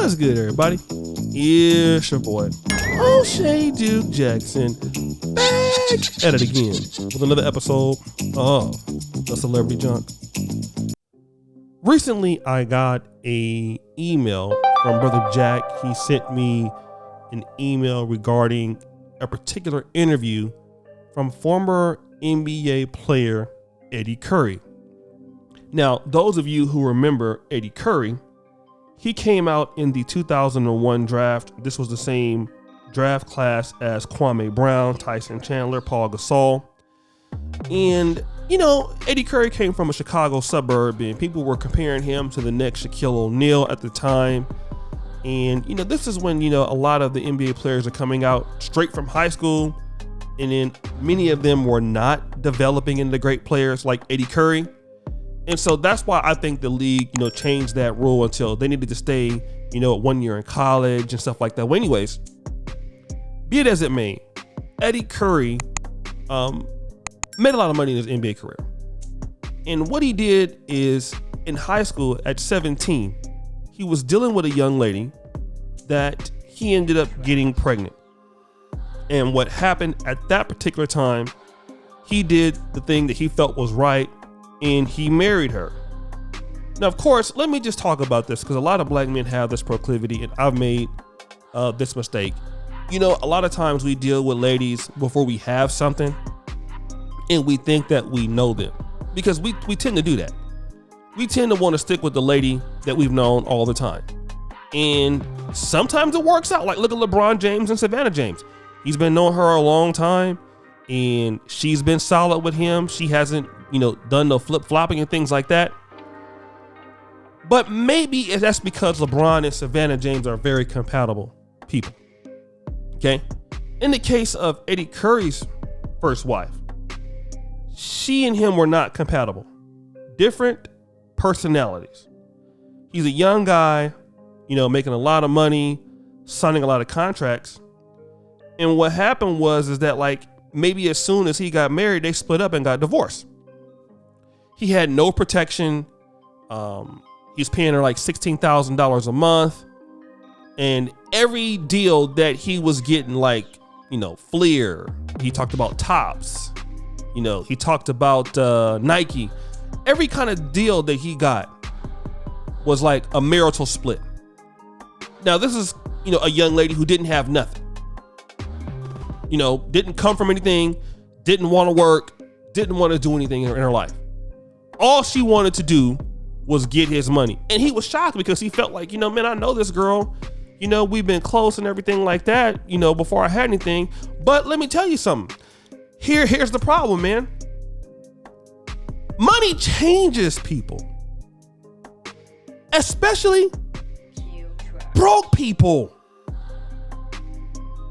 What's good, everybody? It's your boy, O'Shea Duke Jackson, back at it again with another episode of The Celebrity Junk. Recently, I got a email from Brother Jack. He sent me an email regarding a particular interview from former NBA player Eddie Curry. Now, those of you who remember Eddie Curry, he came out in the 2001 draft. This was the same draft class as Kwame Brown, Tyson Chandler, Paul Gasol. And, you know, Eddie Curry came from a Chicago suburb, and people were comparing him to the next Shaquille O'Neal at the time. And, you know, this is when, you know, a lot of the NBA players are coming out straight from high school. And then many of them were not developing into great players like Eddie Curry. And so that's why I think the league, you know, changed that rule until they needed to stay, you know, 1 year in college and stuff like that. Well, anyways, be it as it may, Eddie Curry made a lot of money in his NBA career. And what he did is, in high school at 17, he was dealing with a young lady that he ended up getting pregnant. And what happened at that particular time, he did the thing that he felt was right, and he married her. Now, of course, let me just talk about this because a lot of black men have this proclivity, and I've made this mistake. You know, a lot of times we deal with ladies before we have something, and we think that we know them because we tend to do that. We tend to want to stick with the lady that we've known all the time. And sometimes it works out. Like, look at LeBron James and Savannah James. He's been knowing her a long time, and she's been solid with him. She hasn't, you know, done no flip-flopping and things like that. But maybe that's because LeBron and Savannah James are very compatible people. Okay? In the case of Eddie Curry's first wife, she and him were not compatible. Different personalities. He's a young guy, you know, making a lot of money, signing a lot of contracts. And what happened was that, like, maybe as soon as he got married, they split up and got divorced. He had no protection. He's paying her like $16,000 a month. And every deal that he was getting, like, you know, Fleer, he talked about Tops, you know, he talked about Nike. Every kind of deal that he got was like a marital split. Now, this is, you know, a young lady who didn't have nothing. You know, didn't come from anything, didn't want to work, didn't want to do anything in her life. All she wanted to do was get his money. And he was shocked because he felt like, you know, man, I know this girl, you know, we've been close and everything like that, you know, before I had anything. But let me tell you something. Here's the problem, man. Money changes people. Especially broke people.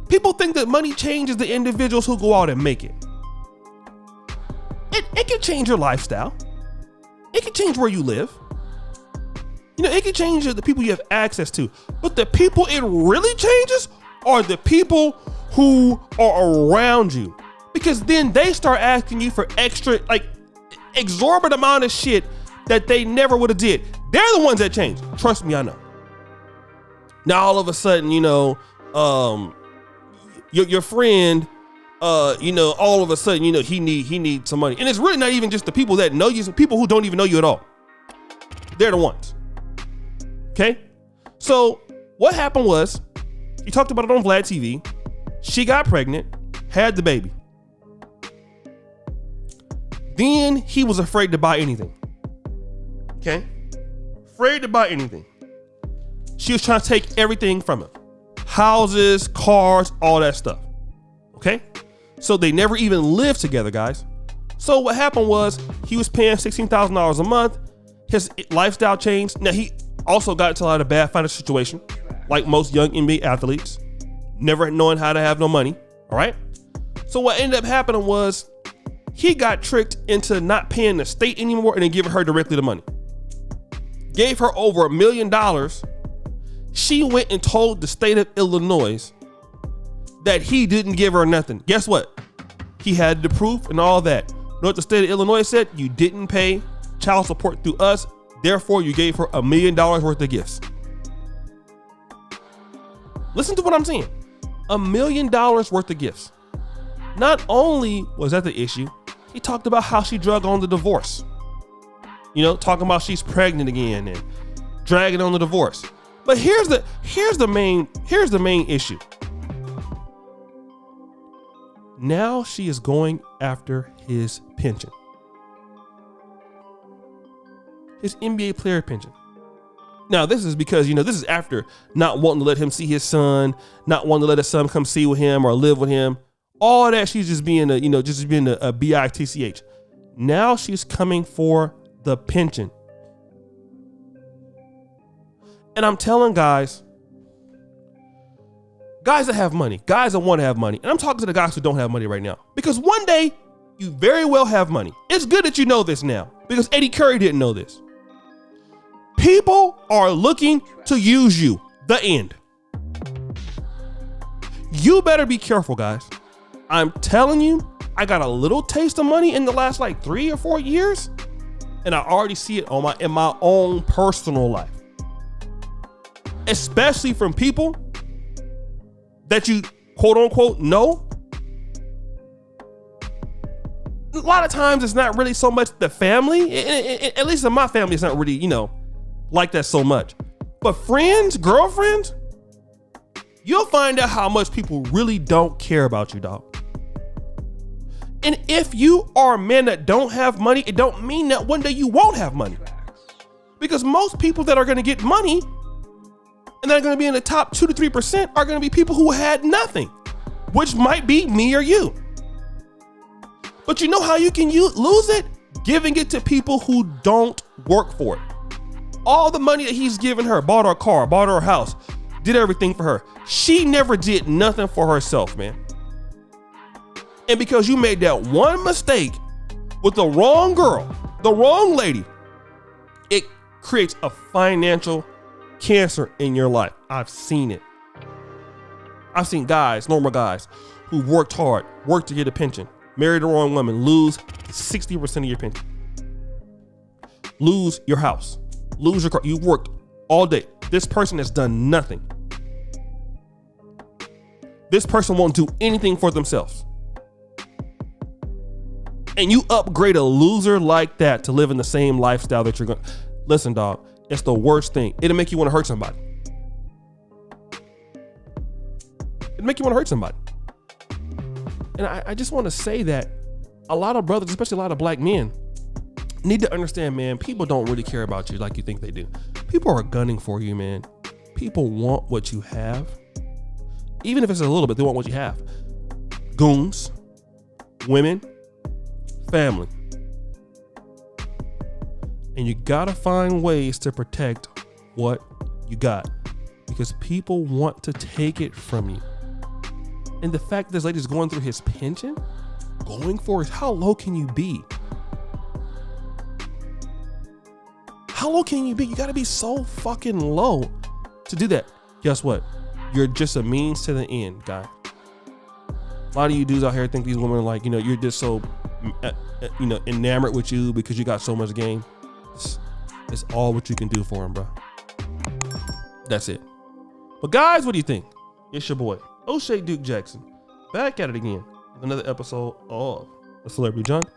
People think that money changes the individuals who go out and make it. It can change your lifestyle. It can change where you live. You know, it can change the people you have access to. But the people it really changes are the people who are around you. Because then they start asking you for extra, like, exorbitant amount of shit that they never would have did. They're the ones that change. Trust me, I know. Now all of a sudden, you know, your friend, you know, all of a sudden, you know, he needs some money. And it's really not even just the people that know you, it's the people who don't even know you at all. They're the ones. Okay? So what happened was, he talked about it on Vlad TV. She got pregnant, had the baby. Then he was afraid to buy anything. Okay? Afraid to buy anything. She was trying to take everything from him. Houses, cars, all that stuff. Okay? So they never even lived together, guys. So what happened was he was paying $16,000 a month. His lifestyle changed. Now he also got into a lot of bad financial situation, like most young NBA athletes, never knowing how to have no money. All right? So what ended up happening was he got tricked into not paying the state anymore and then giving her directly the money. Gave her over $1 million. She went and told the state of Illinois that he didn't give her nothing. Guess what? He had the proof and all that. You know what the state of Illinois said? You didn't pay child support through us. Therefore, you gave her $1 million worth of gifts. Listen to what I'm saying. $1 million worth of gifts. Not only was that the issue, he talked about how she drug on the divorce. You know, talking about she's pregnant again and dragging on the divorce. But here's the main issue. Now she is going after his pension. His NBA player pension. Now, this is because, this is after not wanting to let him see his son, not wanting to let his son come see with him or live with him. All that, she's just being a bitch. Now she's coming for the pension. And I'm telling guys that have money, guys that want to have money. And I'm talking to the guys who don't have money right now. Because one day, you very well have money. It's good that you know this now. Because Eddie Curry didn't know this. People are looking to use you. The end. You better be careful, guys. I'm telling you, I got a little taste of money in the last 3 or 4 years. And I already see it in my own personal life. Especially from people that you quote unquote know. A lot of times it's not really so much the family. At least in my family, it's not really, like that so much. But friends, girlfriends, you'll find out how much people really don't care about you, dog. And if you are a man that don't have money, it don't mean that one day you won't have money. Because most people that are going to get money and they're going to be in the top 2 to 3% are going to be people who had nothing, which might be me or you. But you know how you can lose it? Giving it to people who don't work for it. All the money that he's given her, bought her a car, bought her a house, did everything for her. She never did nothing for herself, man. And because you made that one mistake with the wrong girl, the wrong lady, it creates a financial cancer in your life. I've seen it. I've seen guys, normal guys, who worked hard, worked to get a pension, married the wrong woman, lose 60% of your pension. Lose your house. Lose your car. You worked all day. This person has done nothing. This person won't do anything for themselves. And you upgrade a loser like that to live in the same lifestyle that you're going. Listen, dog, it's the worst thing. It'll make you want to hurt somebody. It'll make you want to hurt somebody. And I just want to say that a lot of brothers, especially a lot of black men, need to understand, man, people don't really care about you like you think they do. People are gunning for you, man. People want what you have. Even if it's a little bit, they want what you have. Goons, women, family. And you gotta find ways to protect what you got, because people want to take it from you. And the fact that this lady's going through his pension, going for it, how low can you be? How low can you be? You gotta be so fucking low to do that. Guess what? You're just a means to the end, guy. A lot of you dudes out here think these women are like, you're just so, enamored with you because you got so much game. It's all what you can do for them, bro. That's it. But guys, what do you think? It's your boy, O'Shea Duke Jackson, back at it again with another episode of The Celebrity Junk.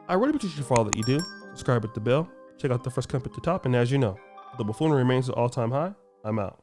I really appreciate you for all that you do. Subscribe, hit the bell. Check out the first comment at the top. And as you know, the buffoonery remains at all-time high. I'm out.